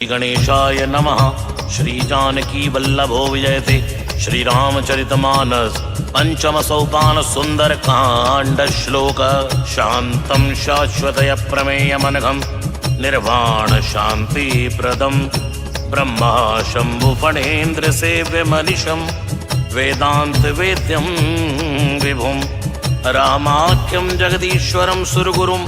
गणेशाय नमः। श्री जानकी वल्लभो विजयते। श्री रामचरितमानस पंचम सोपान सुंदर कांड श्लोक। शांतं शाश्वतय प्रमेयमनघं निर्वाण शांति प्रदम ब्रह्मा शंभु फणेन्द्र सेव्य मनीषं वेदांत वेद्यं विभुं रामाख्यं जगदीश्वरं सुरगुरुं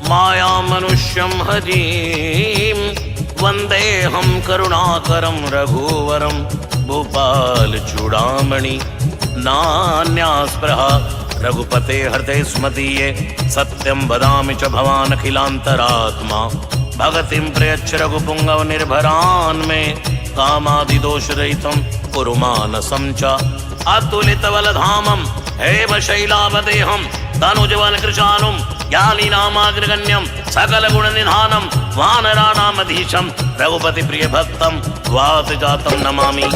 माया मनुष्यं हरिं वंदेहं करुणाकरं रघुवरं भूपाल चूड़ामणि नान्यास्पृहा रघुपते हृदय स्मदीये सत्यं वदामि च भवान् अखिलान्तरात्मा भगतिं प्रयच्छ रघुपुंगव निर्भरान् मे कामादिदोषरहितं कुरु मानसं च अतुलितबलधामं हेमशैलावदेहं तनुजवन कृशानुं ज्ञानीनामाग्रगण्यं सकलगुणनिधानं वानराणामधीशं रघुपति प्रिय भक्तं वातजातं नमामि।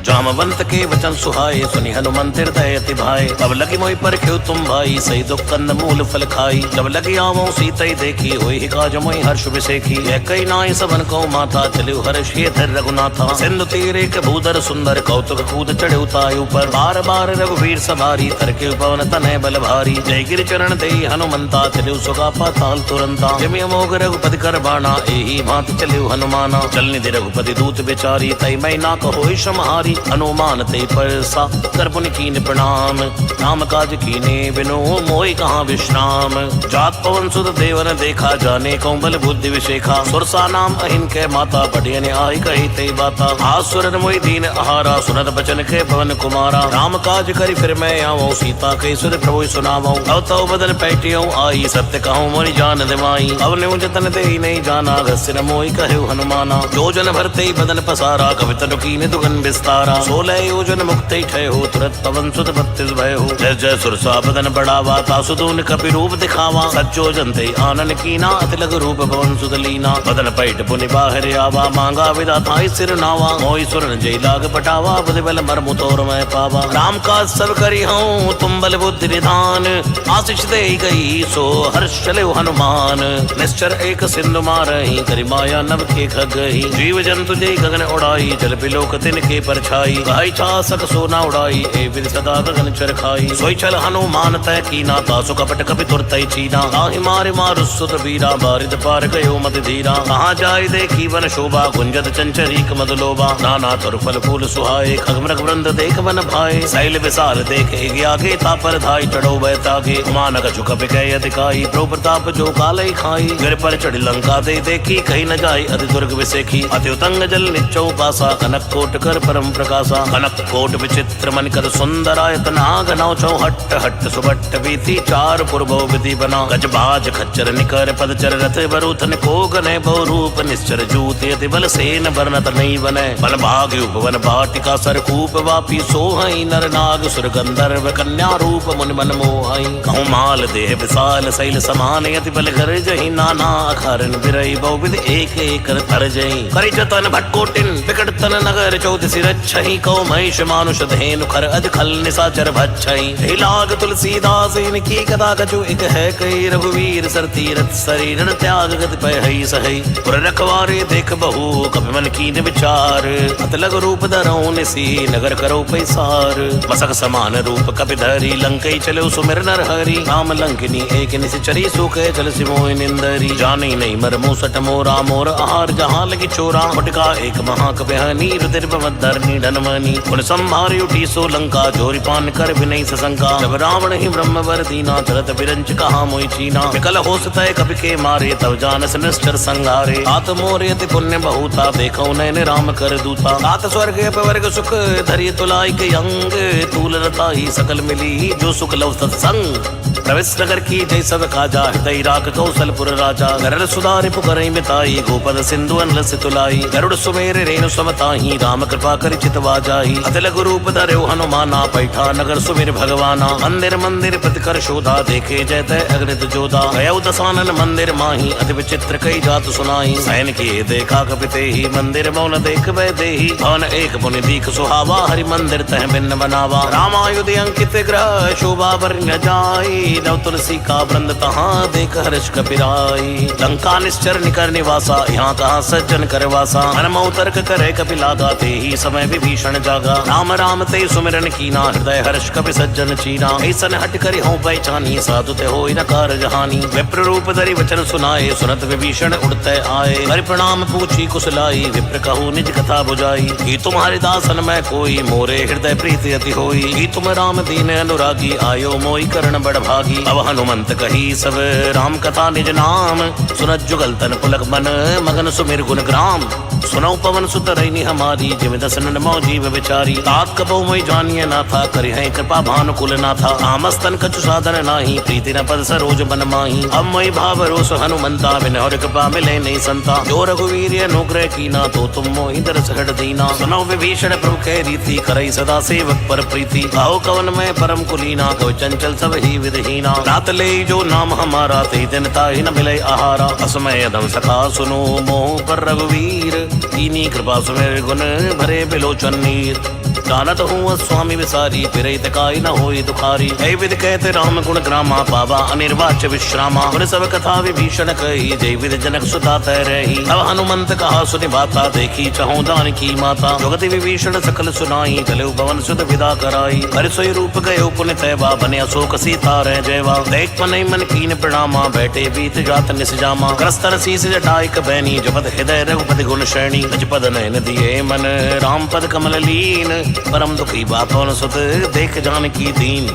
जामवंत के वचन सुहाए सुनि हनुमंत हृदय अति भाए। अब लगी मोहि पर क्यों तुम भाई सही दुख कंद मूल फल खाई। जब लगी आवो सीतई देखी होई काज मोहि हर्ष विसेखी। यह कई नाई सबन को माता चलिउ हर्ष ये धर रघुनाथा। सिंधु तीर एक भूधर सुंदर कौतुक कूद चढ़े उताय ऊपर। बार बार रघुवीर सवारी तरके पवन तनय बल भारी। जय गिर चरण देई हनुमंता चलिउ सुगा पाताल तुरंता। जमि अमोघ रघुपति कर बाणा एही भांति चलिउ हनुमाना। चल निधि रघुपति दूत बिचारी तई मैं ना कहोई समहारी। हनुमान ते परसा कर पुनि कीन प्रणाम। राम काज कीने बिनो मोहि कहाँ विश्राम। जात पवन सुत देवन देखा जाने कौ बल बुद्धि विशेखा। सुरसा नाम अहिन के माता पटियन आई कही ते बाता। आसुरन मोहि दीन आहारा सुनत बचन के पवन कुमारा। राम काज करि फिर मैं आवो सीता के सुर प्रभु सुनावो। अब तो बदन पैटियो आई सत्य कहूँ मोहि जान दिमाई। अब न्यू जतन दे नहीं जाना घसिन मोहि कहु हनुमाना। जो जन भरते बदन पसारा कवितन कीन दुगन विस्तारा। 16 योजन मुक्त ठय हो तुरंत पवन सुत 32 भय हो। जय जय सुरसा बदन बढ़ावा तासुदून कपि रूप दिखावा। सज्जो जनते आनन कीना अतिलग रूप पवन सुत लीना। बदन पैठ पुनि बाहर आवा मांगा विधाता सिर नावा। मोहि सुरन जय लाग पटावा बुद्धि बल मर्मु तोर मैं पावा। राम काज सब करी हूँ तुम बल बुद्धि निधान। आशीष दे गई सो हर्ष चले हनुमान। निश्चर एक सिंधु मारही करि माया नभ के खगही। जीव जंतु जय गगन उड़ाई जल बिलोक तिनके परछाई। गाय छासक सोना उड़ाई ए विद सदा गगन चरखाई। सोई चल हनुमान तय कीना तासु कपट कपि तुरतई चीना। ताहि मारे मारु सुत वीरा बारिद पार गयो मत धीरा। कहाँ जाय देखी वन शोभा गुंजत चंचरीक मधुलोभा। नाना तुर फल फूल सुहाए खगमृग वृंद देख वन भाए। शैल विशाल देख एक आगे तापर धाई चढ़ो बैतागे। मानक झुक बिकय अधिकाई प्रभु प्रताप जो कालई खाई। गिर पर चढ़ी लंका दे देखी कहीं न जाय अति दुर्ग विसेखी। अति उतंग जल निचौ पासा कनक कोट कर परम प्रकाशा। कनक कोट विचित्र मन कर सुंदरायतन आग नौ चौ हट्ट हट्ट सुबट्ट बीती। चार पुरभो विधि बना गज बाज खच्चर निकर पदचर रथ बरूथन को गने बहु रूप निश्चर जूति अति बल सेन वर्णत नहीं बने। बल भाग उपवन बाटिका सरकूप वापी सोहई नर नाग सुर गंधर्व कन्या रूप मुनि मन मोहई। कहूँ माल देह विशाल शैल समान यति बल घर जही नाना अखरन बिरई बहुविध एक एक तर जही। करि जतन भटकोटिन विकट तन नगर चौदसी रच्छहि। कौ महिष मानुष धेनु खर अज खल निशाचर भच्छई। लाग तुलसीदास इनकी कथा कछु एक है कई। रघुवीर सर तीरथ शरीर त्याग गति पय हई सहई। पुर रखवारे देख बहु कपि मन कीन विचार। अतलग रूप धरऊ निसी नगर करो पैसार। मसक समान रूप कपि धरी लंकई चलो सुमिर नर हरि। राम लंकिनी एक निश्चरी सुख चल सिमोहि निंदरी। जानी नहीं मर मुसट मोरा मोर आहार जहाँ लगी चोरा। मुटका एक महाकपि रुधिर धरनी धनमनी। उन संभारी उठी सो लंका जोरी पान कर विनय सशंका। जब रावण ही ब्रह्म वर दीना चलत विरंच कहा मोहि चीना। विकल होस तय कपि के मारे तब जानस निश्चर संगारे। तात मोरे अति पुण्य बहुता देखो नयन राम कर दूता। तात स्वर्ग अपवर्ग सुख धरिय तुलाई के अंग। तूल रता ही सकल मिली जो सुख लव सत्संग। प्रवेश नगर की जय सब काजा हृदय राख कौशलपुर राजा। गरल सुधारि पुकरई मिताई गोपद सिंधु अनल से तुलाई। गरुड़ सुमेर रेणु समताही राम कृपा कर चितवा जाही। अतिलग रूप धर्यो हनुमाना पैठा नगर सुमिर भगवाना। मंदिर मंदिर प्रतिकर शोधा देखे जयते अग्नित जोधा। गयो दसानन मंदिर माही अति विचित्र कई जात सुनाई। सैन किए देखा कपिते ही मंदिर मौन देख वै देही भवन एक पुनि दीख सुहावा हरि मंदिर तह भिन्न बनावा रामायुध अंकित ग्रह शोभा वर्ण्य जाई नव तुलसी का वृंद तहाँ देख हर्ष कपिराई लंका निश्चर निकर निवासा यहाँ कहाँ सज्जन कर वासा हनुमौ तर्क करे कपिलागा ते ही समय विभीषण जागा राम राम ते सुमिरन कीना हृदय हर्ष कपि सज्जन चीना ऐसन हट करि हों पहचानी साधु ते होई न कारज हानि विप्र रूप धरि वचन सुनाए सुनत विभीषण उड़ते आए हरि प्रणाम पूछी कुशलाई विप्र कहू निज कथा बुझाई कि तुम्हारे दासन में कोई मोरे हृदय प्रीति अति होई कि तुम राम दीन अनुरागी आयो मोई करण बड़ भागी अब हनुमंत कही सब राम कथा निज नाम सुनत जुगल तन पुलक मन मगन सुमिर गुण ग्राम सुनौ पवन सुत रैनी हमारी जिम दसन मौ जीव विचारी तात कबो मोई जानिए ना था करि है कृपा भानुकुल ना था आमस्तन कछु साधन नाही प्रीति न पद सरोज बन माही अब मोई भाव रोस हनुमंता बिन और कृपा मिले नहीं संता जो रघुवीर अनुग्रह कीना तो तुम मोहि दरस हट दीना सुनौ विभीषण प्रभु कह रीति करई सदा सेवक पर प्रीति कहो कवन में परम कुलीना कहो चंचल सब ही विधहीना रात ले जो नाम हमारा ते दिन ताहि न मिले आहारा असमय अधम सखा सुनो मोह पर रघुवीर कीनी कृपा सुमेर गुण भरे बिलोचन नीर जानत हूँ स्वामी विसारी फिरे तकाई न होई दुखारी ऐ विद कहते राम गुण ग्रामा पावा अनिर्वाच्य विश्रामा गुण सब कथा विभीषण कही जय विद जनक सुता तय रही अब हनुमंत कहा सुनि बाता देखी चहु दान की माता जुगति विभीषण सकल सुनाई चले पवन सुत विदा कराई हरि सोई रूप गयो पुनि तैवा बने अशोक सीता रह जयवा देख मन मन कीन प्रणामा बैठे बीत जात निस जामा क्रस्तर शीस जटाइक बैनी जपत हृदय रघुपति गुण श्रेणी निजपद नयन दिए मन राम पद कमल लीन परम दुखी बातों सुत देख जान की दीन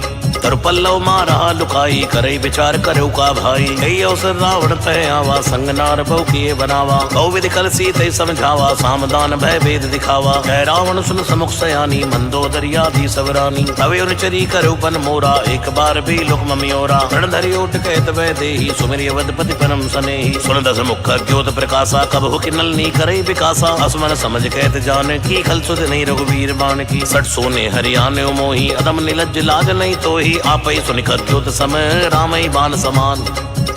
तर पल्लव मारा लुकाई करे विचार करो का भाई कई अवसर रावण तय आवा संग नार बहु किए बनावा बहु विधि कल सीते समझावा सामदान भय भेद दिखावा कह रावण सुन समुख सयानी मंदोदरी आदि सबरानी तवे उनचरी करो पन मोरा एक बार भी लुक ममियोरा रण धरि उठ कहत वै देही सुमिर वदपति परम सनेही सुन दस मुख ज्योत प्रकाशा कब हो किनल नी करे विकासा असमन समझ कहत जान की खल सुध नहीं रघुवीर बाण की सट सोने हरियाने मोही अदम निलज लाज नहीं तो ही आपै सुनिकर ज्योत समय रामई बाण समान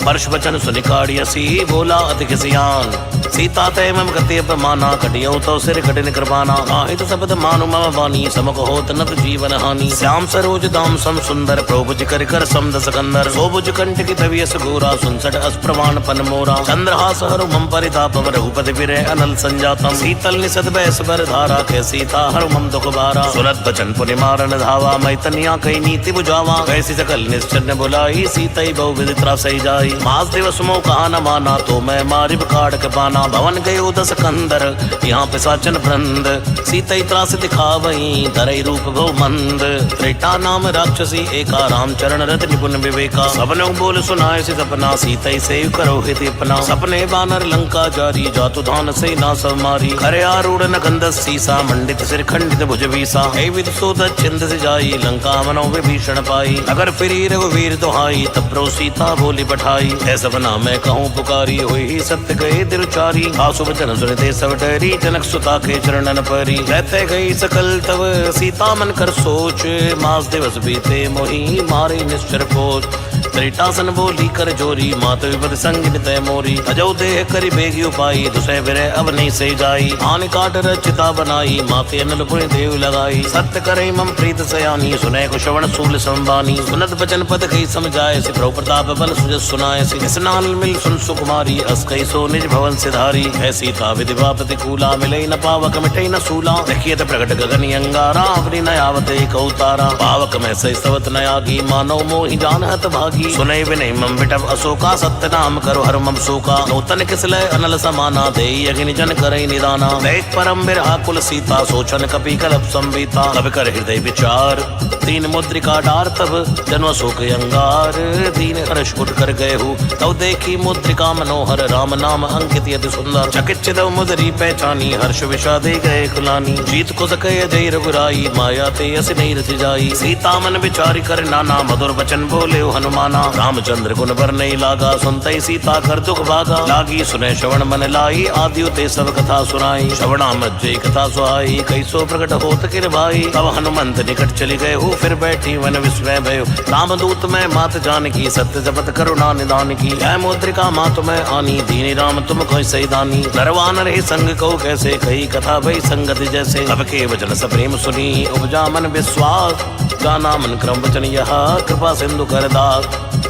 परश वचन सुनिकाड़ी असी बोला अधिक सियान सीता तय मम गति अपमाना कटियो तो सिर कठिन कृपाना आहित शब्द मानु मम वाणी समक होत नत जीवन हानि श्याम सरोज दाम सम सुंदर प्रोभुज कर कर समद सकंदर सोभुज कंठ की तवियस गोरा सुनसठ अस्प्रवान पन मोरा चंद्रहास हरु मम परिताप रघुपति विरय अनल संजातम शीतल निसद बैस बर धारा के सीता हरु मम दुख बारा सुनत बचन पुनि मारन धावा मैतनिया कई नीति बुझावा कैसी सकल निश्चर बुलाई सीतई बहु विदित्रा सही जाई मास दिवस मो कहा न माना तो मैं मारिब काट के पाना भवन गयो दस कंदर यहाँ पिशाचन वृंद सीतई त्रास दिखावई धरई रूप भो मंद त्रेटा नाम राक्षसी एका राम चरण रत निपुण विवेका सबने बोल सुनाए से सपना सीतई से करो हित अपना सपने बानर लंका जारी जातु धान से ना सब मारी खरे आरूढ़ न गंधस सीसा मंडित सिर खंडित भुज वीसा हे विद सोद चिंद से जाई लंका मनो विभीषण पाई अगर फिरी रघुवीर दुहाई तब प्रो सीता बोली पठाई ऐ सपना मैं कहूँ पुकारी हुई सत्य गए दिलचारी आसु वचन सुनते सब डरी जनक सुता के चरणन परी रहते गई सकल तव सीता मन कर सोच मास दिवस बीते मोही मारे निश्चर कोच त्रिटासन बोली कर जोरी मात विपद संग तय मोरी अजो देह करी बेगी उपाई दुसै विरय अब नहीं से जाई आन काट रचिता बनाई माते अनल पुण्य देव लगाई सत्य करे मम प्रीत सयानी सुने को श्रवण सूल संबानी सुनत बचन पद कही समझाए से प्रभु प्रताप बल सुजस सुनाए से स्नान मिल सुन सुकुमारी अस कई सो निज भवन सिधारी है सीता विधि बापति कूला मिले न पावक मिटे न सूला देखिए प्रकट गगन अंगारा अपनी नयावते कौतारा पावक में सही सवत नयागी मानव मोहि जानहत भागी सुनय विनय मम विटव अशोका सत्य नाम करो हर मम शोका नूतन किसलय अनल समाना देई अग्नि जन करई निदाना देख परम बिरहा कुल सीता सोचन कपि कलप संवीता कब कर हृदय विचार तीन मुद्रिका डार तब जनो अशोक अंगार दीन हर्ष उठ कर गए हो तब देखी मुद्रिका मनोहर राम नाम अंकित यति सुंदर चकित चिदव मुदरी पहचानी हर्ष विषादे गए कुलानी जीत को सकय जय रघुराई माया ते अस नहीं रच जाई सीता मन विचारी कर नाना मधुर वचन बोले हनुमान हनुमाना। रामचंद्र गुण बर नहीं लागा, सुनते सीता कर दुख भागा। लागी सुने श्रवण मन लाई, आदियो ते सब कथा सुनाई। श्रवणा मज्जय कथा सुहाई, कैसो प्रकट होत किर भाई। अब हनुमंत निकट चली गए हो, फिर बैठी वन विस्मय भयो। रामदूत मैं मात जानकी, सत्य जपत करुणा निदान की। जय मुद्रिका मात मैं आनी, दीनी राम तुम कोई सही दानी। नरवान रहे संग को कैसे, कही कथा भई संगति जैसे। अब के वचन सब प्रेम सुनी, उपजा मन विश्वास। जाना मन क्रम वचन यह, कृपा सिंधु कर दास।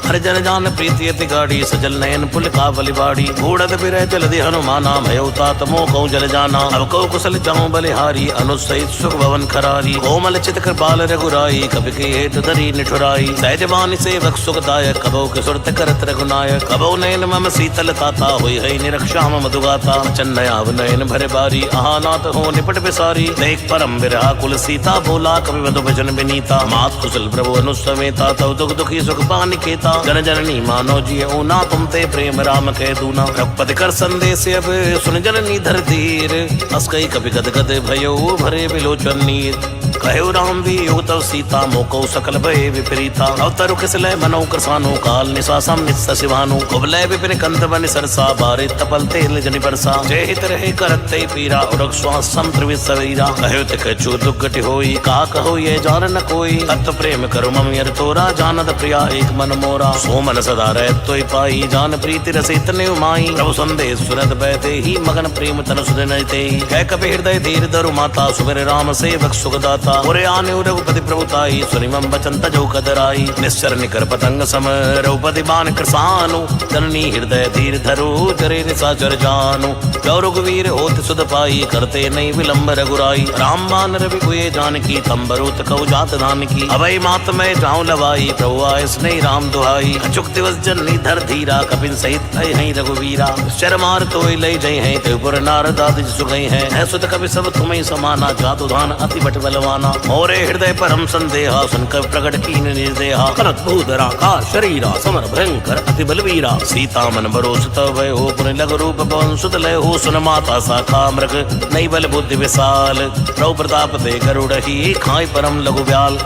हर जन जान प्रीति अति गाड़ी, सजल नयन पुल का बलिबाड़ी। बूढ़त बिरह जलधि हनुमाना, भयो तात मोह कहूँ जल जाना। अब कहूँ कुशल जाऊँ बलिहारी, अनुसहित सुख भवन खरारी। कोमल चित कृपाल रघुराई, कवि के हेत धरी निठुराई। सहज बानी सेवक सुखदायक, कबो किशोरत करत रघुनायक। कबो नयन मम शीतल ताता, होई है निरक्षा मम मधुगाता। वचन नयाव नयन भरे बारी, आहा नाथ हो निपट बिसारी। देख परम बिरहा कुल सीता, बोला कवि मधु भजन विनीता। मात कुशल प्रभु अनुसमेता, तव दुख दुखी सुख पान केता। जन जननी मानो जिय ऊना, तुम ते प्रेम राम के दूना। रघुपति कर संदेश अब, सुन जननी धर धीर। अस कई कपि गद गद भयो, भरे बिलोचन नीर। कहो राम भी योग तव सीता, मोको सकल भय विपरीता। अवतरु किस लय मनो कृसानो, काल निशासम निस्स शिवानु। कुबलय विपिन कंत बन सरसा, बारे तपल तेल जनि बरसा। जय हित रहे करत ते पीरा, उरग श्वास सम त्रिविध सवेरा। कहो तिक छू दुर्गति होई, का कहो ये जान न कोई। तत्व प्रेम करु मम यर तोरा, जानत प्रिया एक मन मोरा। सो मन सदा रह तोय पाई, जान प्रीति रस इतने उमाई। प्रभु संदेश सुनत बैठे ही, मगन प्रेम तन सुधनते ही। कह कपि हृदय धीर धरु माता, सुमिर राम सेवक सुखदाता। ओरे आने रघुपति प्रभुताई, सुनि मम बचन तजो कदराई। निश्चर निकर पतंग सम, रघुपति बान कृसानु। जननी हृदय धीर धरु, जरे निशाचर जानु। जो रघुवीर होत सुध पाई, करते नहीं विलंब रघुराई। राम बान रवि कुये जानकी, तंबरूत कहु जात धान की। अभय मात मैं जाऊं लवाई, प्रभु आय स्नेह राम दुहाई। अचुक दिवस जननी धर धीरा, कपिन सहित अय हैं रघुवीरा। शर्मार तोय लय जय हैं, त्रिपुर नारद आदि सुगई हैं। है सुत कवि सब तुम्हें समाना, जातु धान अति बट बलवाना। मोरे हृदय परम संदेहा, सुनकर प्रकट कीन निर्देहा। करत भूधरा का शरीरा, समर भयंकर अति बलवीरा। सीता मन भरोसत भय हो, पुन लग रूप पवन सुत लय हो। सुन माता साखा मृग, नई बल बुद्धि विशाल। प्रभु प्रताप ते गरुड़ही, खाई परम लघु ब्याल।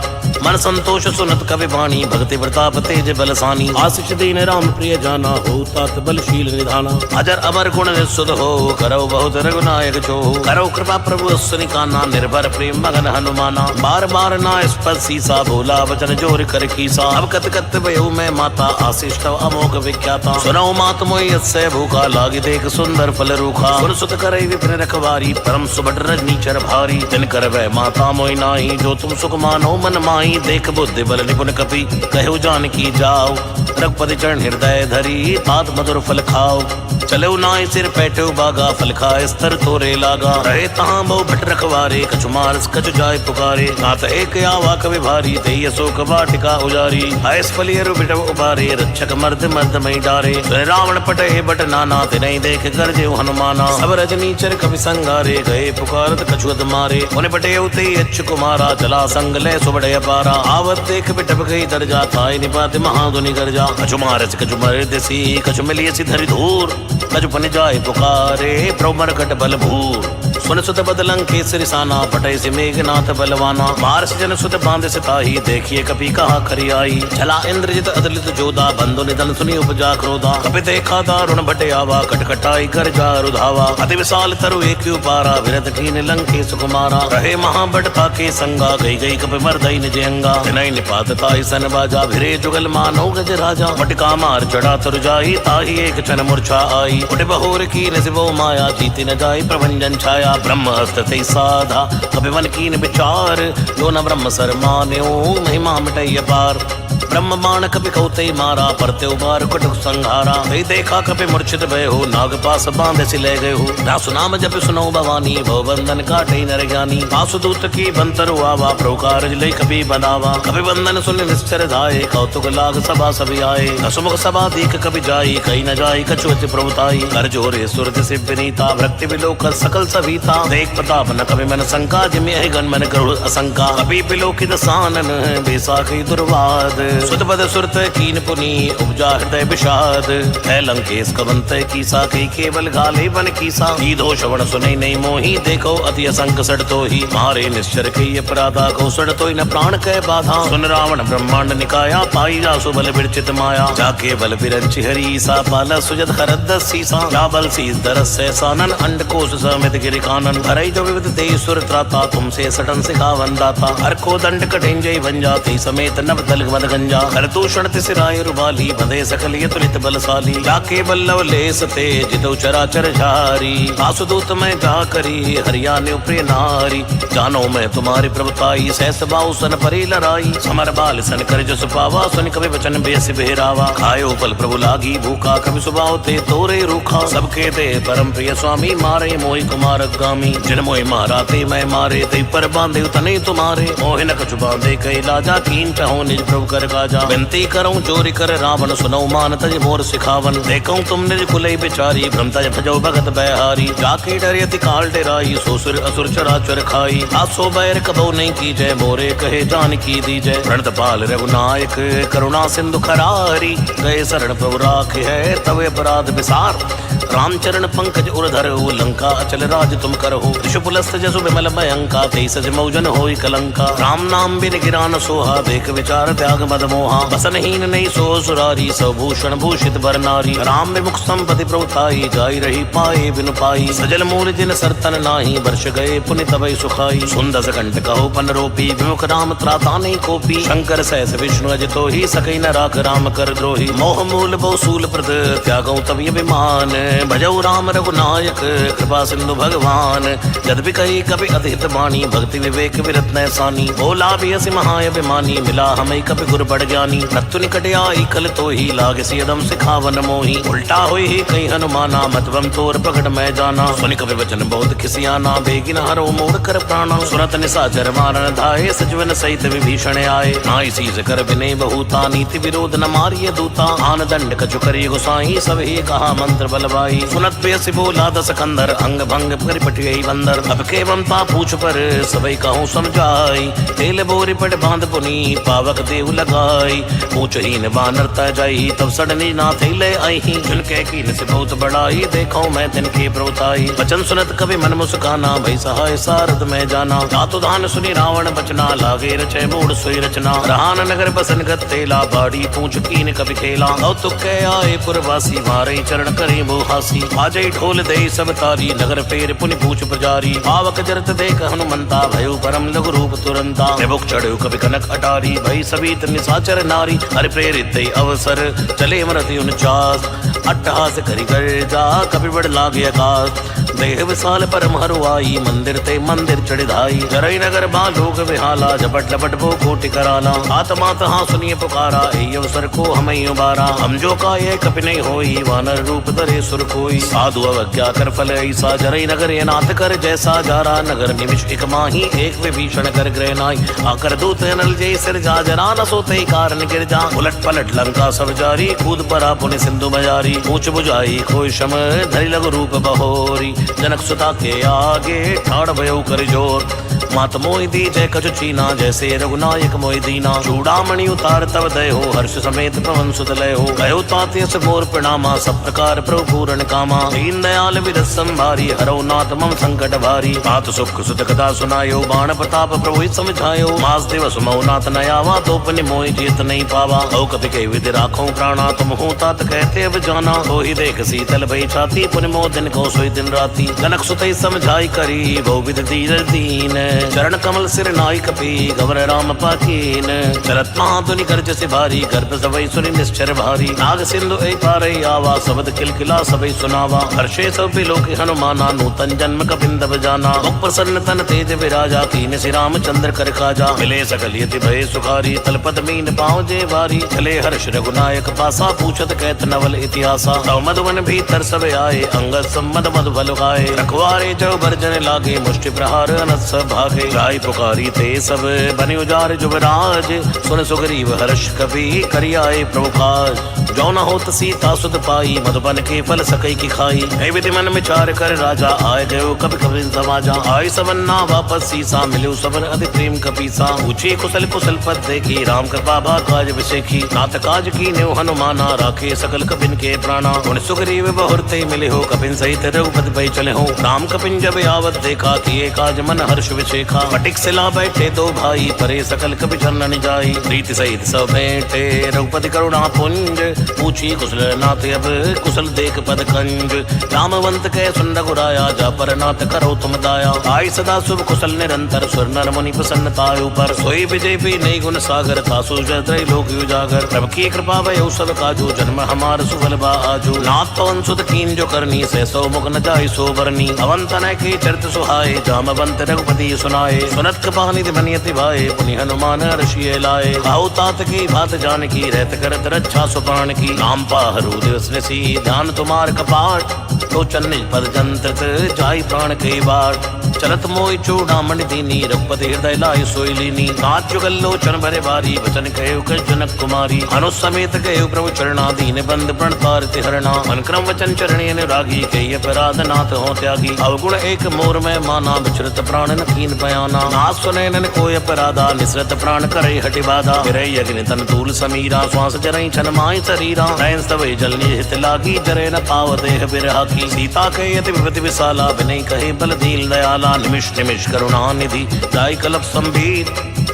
मन संतोष सुनत कवि वाणी, भक्ति प्रताप तेज बलसानी। आशीष दीन राम प्रिय जाना, हो तात बलशील निधाना। अजर अमर गुण निस्सुत हो, करौ बहुत रघुनायक जो। करौ कृपा प्रभु सुनिकाना, निर्भर प्रेम मगन हनुमाना। बार बार ना स्पर्श सीसा, बोला वचन जोर कर कीसा। अब कत कत भयो मैं माता, आशीष तव अमोघ विख्याता। सुनौ मात मोहि यस्य भूखा, लागी देख सुंदर फल रूखा। सुन सुत करई विपिन रखवारी, परम सुबट रजनीचर भारी। तिन कर वै माता मोहि नाई, जो तुम सुख मानो मन माही। देख बुद्धि बल निपुण कपि, कहो जानकी जाओ। रघुपति चरण हृदय धरी, तात मधुर फल खाओ। चलो नाय सिर पैठो बागा, फल खाए स्तर तोरे लागा। रहे तहाँ बहु भट रखवारे, कछु मारस कछु जाय पुकारे। नाथ एक आवा कवि भारी, देय शोक वाटिका उजारी। ऐस फलियरु बिटव उबारे, रक्षक मर्द मर्द मई डारे। रावण पटे बट नाना, तिनहि देख गरजे हनुमाना। सब रजनीचर कवि संगारे, गए पुकारत कछुअत मारे। उन्हें बटे उते अच्छ कुमारा, चला संग ले सुबड़े अपारा। आवत देख बिटप गई दरजा, थाय निपात महाधुनि गर्जा। कछु मारस कछु मर्दसी, कछु मिलियसी धरि धूर। कछु पन जाय पुकारे, प्रभु मरकट बल भूर। सुन सुत बदलंग केसरी साना, पटय से मेघनाथ बलवाना। मारस जन सुत बांध सिताही, देखिए कपि कहा खरी आई। चला इंद्रजित अदलित जोधा, बंधु निधन सुनी उपजा क्रोधा। कपि देखा दारुण भटे आवा, कटकटाई कर जा रुधावा। अति विशाल तरु एक उपारा, विरत कीन लंके सुकुमारा। रहे महाबटता के संगा, गई गई कपि मर्दई निज अंगा। तिनहि निपात ताहि सन बाजा, भिरे जुगल मानो गज राजा। पटका मार चढ़ा तरु जाई, ताहि एक क्षण मूर्छा आई। उठ बहोर की नसिबो माया, जीति न जाई प्रभंजन छाया। ब्रह्म हस्त ते साधा, कपि मन कीन विचार। जो न ब्रह्म सर मान्यो, महिमा मिटई अपार। ब्रह्म बाण कपि कौते मारा, परते उबार कटुक संहारा। कई देखा कपि मूर्छित भय हो, नाग पास बांधे से ले गए हो। दासु नाम जप सुनो भवानी, भव बंधन काटे नर ज्ञानी। वासुदूत की बंतर आवा, प्रभु कारज लई कपि बनावा। कपि बंधन सुन निश्चर धाये, कौतुक लाग सभा सभी आए। हसमुख सभा दीख कपि जाई, कहीं न जाई कछु अति प्रभुताई। कर जोरे सुरत से विनीता, भक्ति विलोक सकल सभी सीता। देख प्रताप न कवि मन शंका, जिमि गण मन गरुड़ असंका। कपि बिलोकित सानन बेसाखी दुर्वाद। सुत बद सुरत कीन पुनी उपजा हृदय विषाद। है लंकेश कवंत की साखी केवल घाले बन कीसा। ईधो श्रवण सुनै नहीं मोही, देखो अति असंक सड़ तो ही। मारे निश्चर के अपराधा को सड़ तो न प्राण कह बाधा। सुन रावण ब्रह्मांड निकाया, पाई जासु बल विरचित माया। जाके बल बिरंचि हरी सा, पाला सुजत हरद सीसा। जा बल सी दरस से सानन, अंड कोश समित गिरि कानन। हरई जो विविध देश सुर त्राता, तुमसे सटन सिखावन दाता। हर को दंड कठिन जय भंजाति, समेत नव दल मद गंजा। हर दूषण तिसिराय रुबाली, बधे सकल ये तुलित बलशाली। जाके बल्लव लेस ते, जितो चराचर झारी। आसुदूत में जा करी, हरियाणा प्रिय नारी। जानो मैं तुम्हारी प्रभुताई, सहस बाहु सन परी लड़ाई। समर बाल सन कर जस पावा, सुन कवि वचन बेस बेहरावा। खायो बल प्रभु लागी भूखा, कवि सुभाव ते तोरे रूखा। सबके दे परम प्रिय स्वामी, मारे मोहि कुमार गामी। जिन मोहि मारा ते मैं मारे, ते पर बांधे तने तुम्हारे। मोहि न कछु बांधे कई लाजा, कीन चाहो निज प्रभु कर काजा। विनती करूं चोरी कर रावण, सुनौ मान तज मोर सिखावन। देखूं तुम निज कुलई बिचारी, भ्रम तज भजो भगत बहारी। जाके डरियति काल डेराई, सो सुर असुर चराचर खाई। आसो बैर कबो नहीं की जय, मोरे कहे जान की दी जय। प्रणत पाल रघुनायक, करुणा सिंधु खरारी। गए शरण प्रभु राखे है, तवे अपराध विसार। रामचरण पंकज उरधर, लंका अचल राज तुम करहो। ऋषुपुलस्त जसु विमल भयंका, तेई सज मौजन होई कलंका। राम नाम बिन गिरान सोहा, देख विचार त्याग मद मोहा। बसनहीन नहीं सो सुरारी, सभूषण भूषित बर नारी। राम विमुख संपति प्रभुताई, जाई रही पाए बिनु पाई। सजल मूल जिन सरतन नाही, वर्ष गए पुनि तबै सुखाई। सुंदस कंठ कहो पन रोपी, विमुख राम त्राता नहीं कोपी। शंकर सहस विष्णु अजितो ही, सकई न राख राम कर द्रोही। मोह मूल बहु सूल प्रद, त्यागौ तब अभिमान। भजौ राम रघुनायक, कृपा सिंधु भगवान। यद्यपि कही कवि अतिहित वाणी, भक्ति विवेक विरत न सानी। बोला भी असी महाअभिमानी, मिला हमें कपि गुर बड़ ज्ञानी। रत्तु निकट आई खल तो ही, लागे सियदम सिखावन मोही। उल्टा होई ही कई हनुमाना, मतबम तोर प्रकट मैं जाना। सुनि कवि वचन बहुत खिसियाना, बेगिन हरो मोड़ कर प्राणा। सुनत निशाचर मारन धाये, सजवन सहित विभीषण आए। नाई सीज कर विनय बहुता, नीति विरोध न मारिय दूता। आन दंड कछु करिय गोसाई, सब ही कहा मंत्र बलवाई। सुनत बेसी बोला दस कंदर, अंग भंग कर पटियई बंदर। अब के बमता पूछ पर, सबई कहूँ समझाई। तेल बोरी पट बांध पुनी, पावक देव लगाई। पूछ हीन बानर तय जाई, तब सडनी ना थे ले आई। झुनके कीन से बहुत बड़ाई, देखो मैं तिनके प्रभुताई। वचन सुनत कवि मन मुस्काना, भई सहाय सारद में जाना। जातु धान सुनी रावण बचना, लागे रचे मूड सोई रचना। रहान नगर बसन गत तेला, बाड़ी पूछ कीन कवि खेला। कौतुक के आए पुरवासी, मारे चरण करे मोहासी। आजई ढोल दे सब तारी, नगर फेर पुनि पूछ पुजारी। पावक जरत देख हनुमंता, भयो परम लघु रूप तुरंता। विमुख चढ़ो कवि कनक अटारी, भई सभी निशाचर नारी। हरि प्रेरित अवसर, चले मरति 49। अट्टहास करि गर्जा, कवि बड़ लागे आकाश। देह विशाल परम हरुआई, मंदिर ते मंदिर चढ़िधाई। जरई नगर बालोक विहाला, झपट लपट वो कोटि कराला। आत्मा तहाँ सुनिए पुकारा, ए अवसर को हमें उबारा। हम जो का ये कपि नहीं होई, वानर रूप धरे सुर कोई। साधु अवज्ञा कर फल ऐसा, जरई नगर ये नाथ कर जैसा। जारा नगर निमिष एक माही, एक विभीषण कर ग्रह नाई। आकर दूत नल जय सिर जा, जरा न सोते कारण गिर जा। उलट पलट लंका सब जारी, कूद परा पुनि सिंधु बजारी। पूछ बुझाई खोई शम, धरि लघु रूप बहोरी। जनक सुता के आगे, ठाड़ भयो कर जोर। मात मोहि दी जय कछु चीना, जैसे रघुनायक मोहि दीना। चूड़ामणि उतार तब दय हो, हर्ष समेत पवन सुत लय हो। गयो ताते से मोर प्रणामा, सब प्रकार प्रभु पूर्ण कामा। दीन दयाल विरस संभारी, हरौ नाथ मम संकट भारी। तात सुख सुत कथा सुनायो, बाण प्रताप प्रभु समझायो। मास दिवस मऊ नाथ नयावा, तो पुनि मोहि जेत नहीं पावा। औ कपि के विधि राखो प्राणा, तुम हो तात कहते अब जाना। तो ही देख शीतल भई छाती, पुनि मोह दिन को सोई दिन राती। जनक सुत समझाई करी, बहु विधि धीर दीन। चरण कमल सिर नाई कपि, गवर राम पाकीन। चरत महाधुनि गर्ज से भारी, गर्भ सबई सुनि निश्चर भारी। नाग सिंधु ऐ पारई आवा, शब्द किलकिला सबई सुनावा। हर्षे सब बिलोकि हनुमाना, नूतन जन्म कपिंदब जाना। मुख प्रसन्न तन तेज विराजा, कीन श्री रामचंद्र कर काजा। मिले सकल यति भय सुखारी, तलपत मीन पाँव जे वारी। चले हर्ष रघुनायक पासा, पूछत कहत नवल इतिहास। आसा। तव मधुवन भीतर सब आए, अंगद सम्मद मधु फल खाए। रखवारे जो बरजन लागे, मुष्टि प्रहार अनस भागे। गाय पुकारी ते सब बने उजार जुबराज, सुन सुग्रीव हर्ष कपि करि आए प्रभु काज। जो न होत सीता सुध पाई, मधुबन के फल सकई की खाई। ऐ विधि मन विचार कर राजा, आए गयो कभी कभी समाजा। आय सबन्ना वापस सीसा, मिलो सबन अति प्रेम कपीसा। पूछे कुशल कुशल पद देखी, राम कृपा भा काज विसेखी। नाथ काज की नेव हनुमाना, राखे सकल कपिन के प्राणा। उन सुग्रीव बहुरते मिले हो, कपिन सहित रघुपति पै चले हो। राम कपिन जब आवत देखा, किए काज मन हर्ष विशेखा। फटिक सिला बैठे दो भाई, परे सकल कपि चरण जाई। प्रीति सहित सब बैठे, रघुपति करुणा पुंज। पूछी कुशल नाथ अब, कुशल देख पद कंज। रामवंत के सुन रघुराया, जा पर नाथ करो तुम दाया। आय सदा शुभ कुशल निरंतर, सुर नर मुनि प्रसन्नतायु पर। सोई विजय भी नई गुण सागर, तासु जय लोक उजागर। प्रभु की कृपा भय सब काजू, जन्म हमार सुफल बा आजू। नाथ पवन सुत कीन जो करनी, से सौ मुख न जाय सो बरनी। अवंत न के चरित सुहाए, जामवंत रघुपति सुनाए। सुनत कृपा निधि मनियति भाए, पुनि हनुमान ऋषि लाए। खाऊ तात की भात जान की, रहत करत रक्षा सुपान की। नाम पाहरु दिवस निसी, ध्यान तुम्हार कपाट। लोचन निज पद जंत्रित, जाई प्राण के बाट। चलत मोहि चूड़ामणि दीनी, रघुपति हृदय लाय सोई लीनी। नाथ जुगल लोचन भरे भारी, वचन कहु कछ जनक कुमारी। हनुस समेत कहु प्रभु चरणा, दीन बंद प्रण तारति हरणा। मन क्रम वचन चरणी अनुरागी, कई अपराध नाथ हो त्यागी। अवगुण एक मोर में माना, विचरत प्राण न कीन बयाना। नाथ सुने नन कोय अपराधा, निसरत प्राण करई हटि बाधा। फिरई अग्नि तन तूल समीरा, श्वास जरई छन माहि शरीरा। नयन स्तवै जल निहित लागी, जरे न पाव देह बिरहा की। सीता कहे अति विपति विशाला, विनय कहे बल दीन दयाला। निमिष निमिष करुणा निधि, दाई कलप संबीत।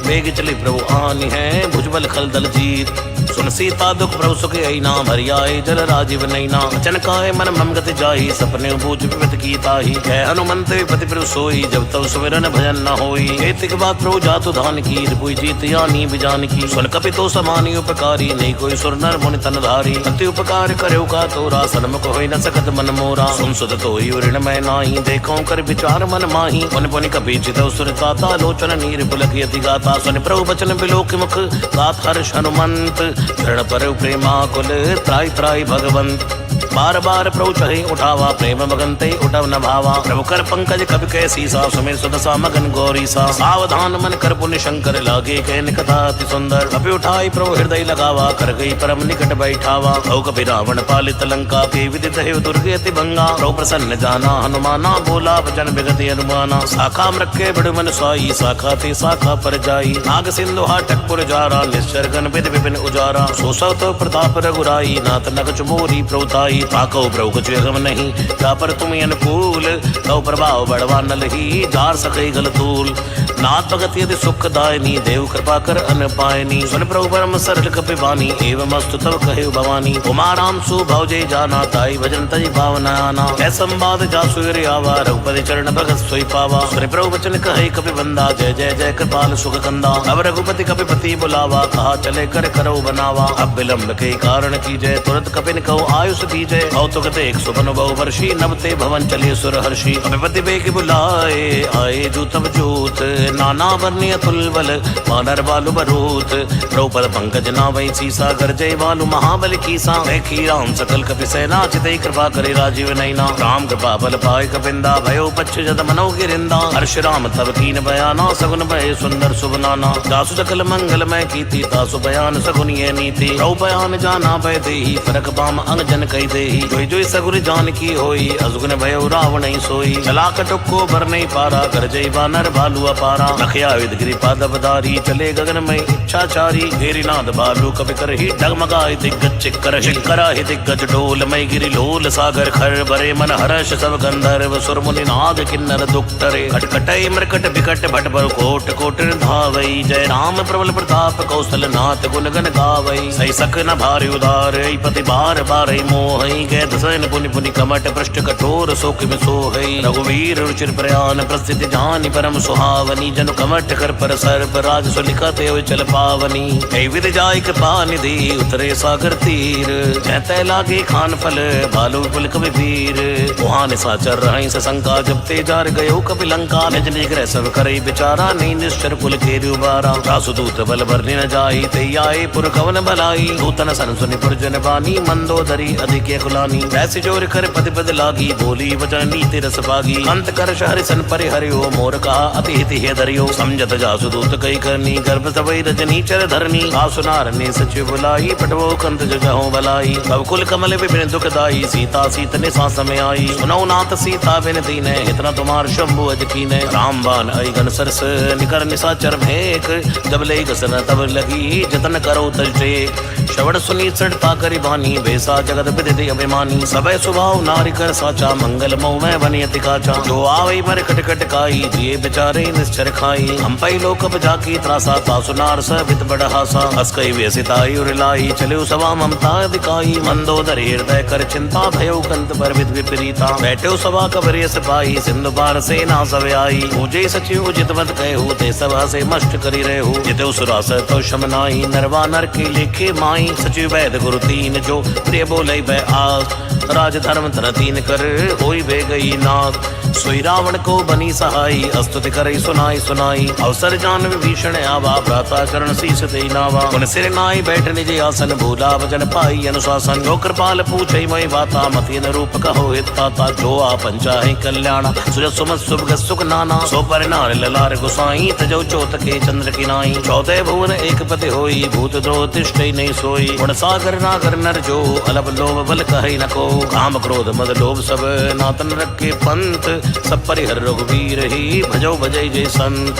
वेग चले प्रभु आनि है, भुजबल खल दल जीत। सुन सीता दुख प्रभु सुख ऐना, भरि आए जल राजीव नैना। वचन काहे मन मम गति जाहि, सपने बूझ विपत की ताहि। कह हनुमंत विपति प्रभु सोई, जब तब सुमिरन भजन न होई। एतिक बात प्रभु जातु धान की, रिपुई जीत यानी बिजान की। सुन कपि तो समानी उपकारी, नहीं कोई सुर नर मुनि तन धारी। अति उपकार करौ का तोरा, सन्मुख होई न सकत मन मोरा। सुन सुत तोई ऋण मैं नाही, देखो कर विचार मन माही। पुनि पुनि कपि चितौ सुर ताता, लोचन नीर पुलक यति गाता। सुन प्रभु बचन बिलोक मुख, गात हर्ष हनुमंत। शरण पर प्रेमा कुल, त्राई त्राई भगवंत। बार बार प्रभु चढ़े उठावा, प्रेम मगन ते उठव न भावा। प्रभु कर पंकज कवि कै सीसा, सुमिर सुदसा मगन गौरी सा। सावधान मन कर पुण्य शंकर, लागे कहन कथा अति सुंदर। कपि उठाई प्रभु हृदय लगावा, कर गई परम निकट बैठावा। औ कपि रावण पालित लंका, के विदित है दुर्गे अति भंगा। प्रभु प्रसन्न जाना हनुमाना, बोला वचन विगति अनुमाना। शाखा मृक्के बड़ मन स्वाई, शाखा ते शाखा पर जाई। नाग सिंधु हाटकपुर जारा, निश्चर गण विधि विपिन उजारा। सो सब तो प्रताप रघुराई, नाथ नगच मोरी प्रभुताई। ताको प्रभु कुछ अगम नहीं, जा पर तुम अनुकूल। तव प्रभाव बड़वा न लही, जार सके गल तूल। नाथ भगत यदि सुख दायनी, देव कृपा कर अन पायनी। सुन प्रभु परम सरल कपि बानी, एवं अस्तु तव कहे भवानी। उमा राम सु भवजे जाना, ताई भजन तज भावना आना। ऐ संवाद जासु हरि आवा, रघुपति चरण भगत सोई पावा। सुन प्रभु वचन कहे कपि बंदा, जय जय जय कृपाल सुख कंदा। अब रघुपति कपि पति बुलावा, कहा चले कर करो बनावा। अब विलंब के कारण की जय, तुरंत कपिन कहो आयुष दीजय। कौतुक देख सुबन बहु वर्षी, नवते भवन चले सुर हर्षि। कपिपति बेग बुलाए, आए जूतब जूत। नाना वर्णीय तुलबल, वानर बालु बरूत। द्रौपद पंकज नावै सीसा, गरजय बालु महाबल कीसा। देखी राम सकल कपि सेना, चितै कृपा करे राजीव नैना। राम कृपा बल पाए कपिंदा, भयो पच्छ जद मनो गिरिंदा। हर्ष राम तब कीन बयाना, सगुन भय सुंदर शुभ नाना। जासु सकल मंगल मैं कीती, तासु बयान सगुन ये नीति। रौ बयान जाना भय देहि, फरक बाम अंग जन कही देहि। जोई जोई सगुर जान की होई, अजुगन भयो रावण ही सोई। चला कटुक को भर नहीं पारा, गरजई बानर भालू अपारा। लखया विदगिरि पादपधारी, चले गगन में इच्छाचारी। घेरीनाद भालू कपि करहि, डगमगाए दिग्गज चिक्कर। चिक्करा ही दिग्गज डोल, मई गिरि लोल सागर खर। बरे मन हर्ष सब गंधर्व, सुर मुनि नाग किन्नर दुख टरे। खटखटई मृकट बिकट भट पर, कोट कोट धावई। जय राम प्रबल प्रताप, कौशल नाथ गुण गण गावई। सही सक न भारी उदार, पति बार बार मोहई। गए दसन पुनि पुनि कमट, पृष्ठ कठोर शोक में सोहई। रघुवीर रुचिर प्रयाण, प्रस्थिति जानि परम सुहावनी। जनु कमट कर पर सर्प, राज सुलिखत हो चल पावनी। ऐ विधि जाय कृपा निधि, उतरे सागर तीर। जैते लागे खान फल, भालु पुल कवि वीर। वहाँ निशाचर रहि सशंका, जब ते जार गयो कपि लंका। निज निज ग्रह सब करई विचारा, नहीं निश्चर पुल के उबारा। रासुदूत बल बरनि न जाई, ते आए पुर कवन भलाई। दूतन सन सुनि पुरजन बानी, मंदोदरी अधिक कुलानी। ऐसी जोर कर पद पद लागी, बोली वचन नीति रस पागी। अंत कर हरि सन परि हरियो, मोर कहा अति हित हे धरियो। समझत जासु दूत कई करनी, गर्भ सबई रजनी चर धरनी। आसुनार ने सचिव बुलाई, पटवो कंत जगहो भलाई। अब कुल कमल विपिन दुखदाई, सीता सीत ने सांस में आई। सुनौ नाथ सीता बिन दीने, इतना तुम्हार शंभु अज कीने। राम बान आई गन सरस, निकर निशाचर भेक। जब ले गसन तब लगी, जतन करो तज टेक। श्रवण सुनी चढ़ता करी बानी, बेसा जगत विदित अभिमानी। सबे स्वभाव नारी कर साचा, मंगल मोह में बनियति काचा। जो आवई मर कट कट काई, जिए बेचारे निश्चर खाई। हम पई लोक जाकी त्रासा, तासुनार सबित बड़ हासा। हस कई व्यसिताई उरलाई, चले सभा ममता दिखाई। मंदोदर हृदय कर चिंता, भयो कंत पर विद विपरीता। बैठे सभा कबर सिपाही, सिंधु पार से ना सब आई। पूजे सचिव उचित मत कहू, ते सभा से मष्ट करी रहू। जिते सुरास तो शमनाई, नरवा नर के लेखे माई। सचिव वैद गुरु तीन, जो प्रिय बोले बै आस। राज धर्म धन तीन कर, होई बे गई नाथ। सोई रावण को बनी सहाई, अस्तुति करई सुनाई सुनाई। अवसर जान विभीषण आवा, भ्राता चरण शीस दे नावा। उन सिर नाई बैठ निज आसन, भूला वचन पाई अनुशासन। जो कृपाल पूछई मई बाता, मति न रूप कहो हिताता। जो आपन चाहे कल्याण, सुजत सुमत शुभ सुख नाना। सो पर नार ललार गुसाई, तजौ चोत के चंद्र की नाई। चौथे भुवन एक पति होई, भूत द्रोह तिष्ठई नहीं सोई। गुण सागर नागर नर जो, अलप लोभ बल कहई न को। काम क्रोध मद लोभ सब, नातन रखे पंथ। सब परिहर रघुवीर ही, भजो भजय जय संत।